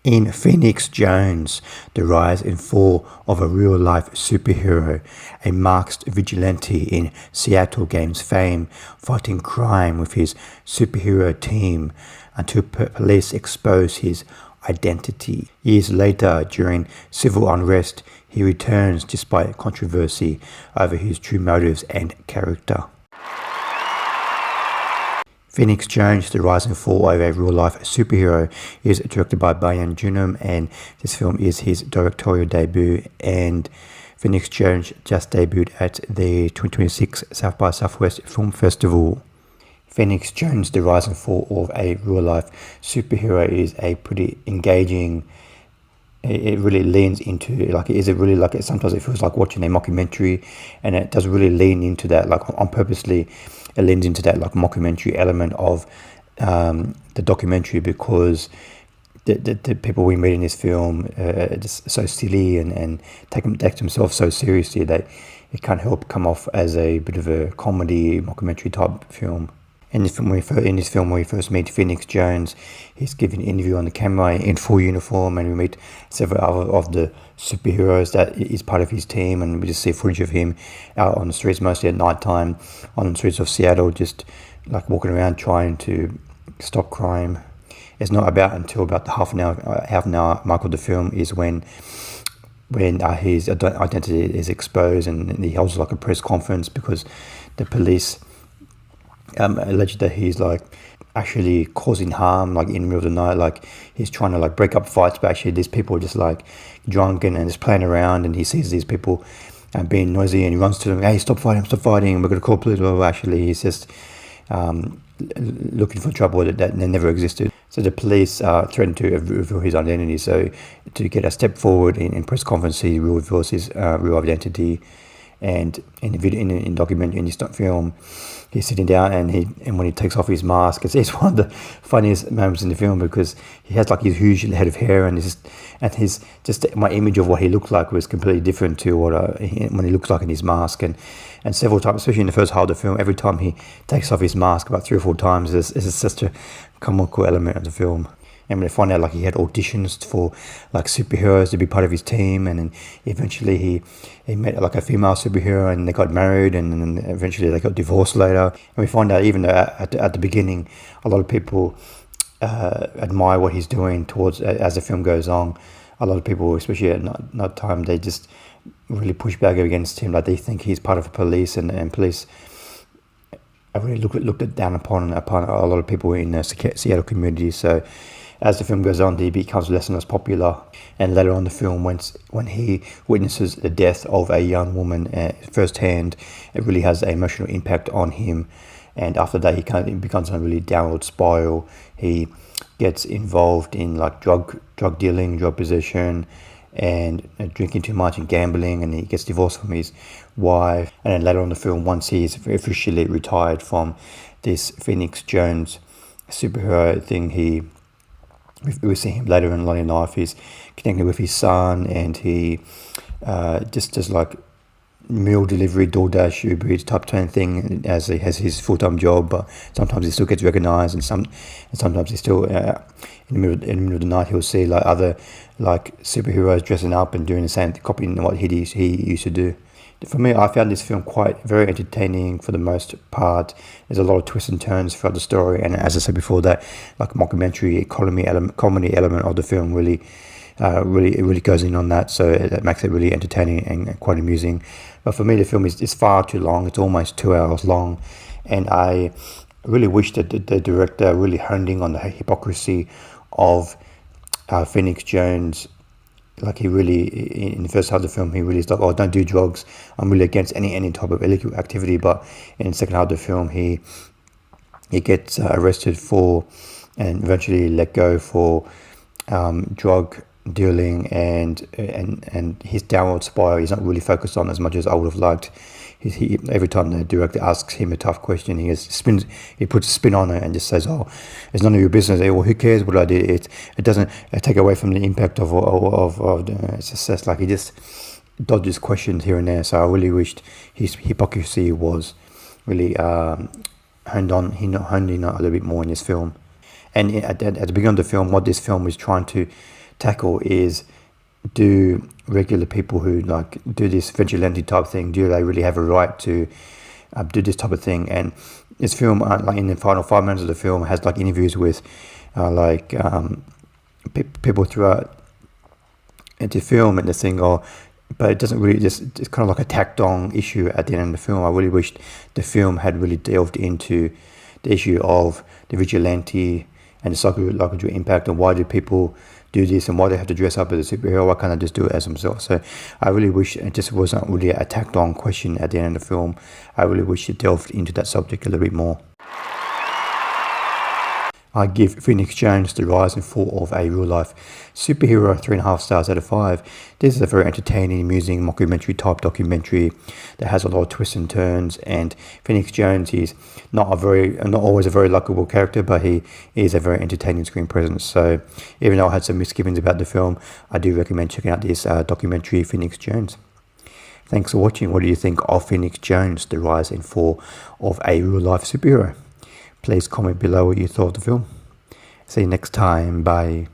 In Phoenix Jones, the rise and fall of a real-life superhero, a masked vigilante in Seattle gains fame fighting crime with his superhero team until police expose his identity. Years later, during civil unrest, he returns despite controversy over his true motives and character. Phoenix Jones, The Rise and Fall of a Real-Life Superhero, is directed by Bayan Junum, and this film is his directorial debut. And Phoenix Jones just debuted at the 2026 South by Southwest Film Festival. Phoenix Jones, The Rise and Fall of a Real-Life Superhero is a pretty engaging. It really leans into sometimes it feels like watching a mockumentary, and it does really lean into that, like on purposely. It leans into that like mockumentary element of the documentary, because the people we meet in this film are just so silly and take themselves so seriously that it can't help come off as a bit of a comedy mockumentary type film. In this film, when we first meet Phoenix Jones, he's giving an interview on the camera in full uniform, and we meet several other of the superheroes that is part of his team, and we just see footage of him out on the streets, mostly at night time, on the streets of Seattle, just like walking around trying to stop crime. It's not until about the half an hour mark of the film is when his identity is exposed, and he holds like a press conference because the police alleged that he's like actually causing harm, like in the middle of the night, like he's trying to like break up fights, but actually these people are just like drunk and just playing around, and he sees these people being noisy, and he runs to them, hey, stop fighting, we're going to call police. Well, actually he's just looking for trouble that never existed. So the police threatened to reveal his identity. So to get a step forward in press conference, he reveals his real identity. And in the video, in documentary, in this film, he's sitting down, and when he takes off his mask, it's one of the funniest moments in the film, because he has like his huge head of hair, and my image of what he looked like was completely different to when he looks like in his mask. And several times, especially in the first half of the film, every time he takes off his mask, about 3 or 4 times, it's just a comical element of the film. And when they find out like he had auditions for like superheroes to be part of his team, and then eventually he met like a female superhero, and they got married, and then eventually they got divorced later. And we find out even though at the beginning a lot of people admire what he's doing towards as the film goes on, a lot of people, especially at night time, they just really push back against him, like they think he's part of the police, and police really looked down upon a lot of people in the Seattle community. So as the film goes on, he becomes less and less popular, and later on in the film, when he witnesses the death of a young woman firsthand, it really has an emotional impact on him. And after that, he becomes a really downward spiral. He gets involved in like drug dealing, drug possession, and drinking too much and gambling, and he gets divorced from his wife. And then later on in the film, once he's officially retired from this Phoenix Jones superhero thing, we see him later in life. He's connecting with his son, and he just does like meal delivery, DoorDash, Uber Eats type thing, as he has his full-time job. But sometimes he still gets recognized, and sometimes he still in the middle of the night he'll see like other like superheroes dressing up and doing the same, copying what he used to do. For me, I found this film very entertaining for the most part. There's a lot of twists and turns throughout the story, and as I said before, that like mockumentary comedy element of the film really goes in on that. So it makes it really entertaining and quite amusing. But for me, the film is far too long. It's almost 2 hours long, and I really wish that the director really honed in on the hypocrisy of Phoenix Jones. Like he really, in the first half of the film, he really is like, oh, don't do drugs. I'm really against any type of illegal activity. But in the second half of the film, he gets arrested for, and eventually let go for drug dealing, and his downward spiral he's not really focused on as much as I would have liked. He every time the director asks him a tough question, he puts a spin on it and just says, "Oh, it's none of your business. Well, who cares what I did? It doesn't take away from the impact of it's just like he just dodges questions here and there." So I really wished his hypocrisy was really honed in a little bit more in this film. And at the beginning of the film, what this film is trying to tackle is, do regular people who like do this vigilante type thing, do they really have a right to do this type of thing? And this film, like in the final 5 minutes of the film, has like interviews with people throughout the film and the thing, but it doesn't really, it's kind of like a tacked on issue at the end of the film. I really wished the film had really delved into the issue of the vigilante and the psychological impact, and why do people do this, and why they have to dress up as a superhero. Why can't they just do it as themselves? So I really wish it just wasn't really a tacked on question at the end of the film. I really wish it delved into that subject a little bit more. I give Phoenix Jones The Rise and Fall of a Real Life Superhero 3.5 stars out of 5. This is a very entertaining, amusing, mockumentary type documentary that has a lot of twists and turns, and Phoenix Jones is not always a very likable character, but he is a very entertaining screen presence. So even though I had some misgivings about the film, I do recommend checking out this documentary, Phoenix Jones. Thanks for watching. What do you think of Phoenix Jones, The Rise and Fall of a Real Life Superhero? Please comment below what you thought of the film. See you next time. Bye.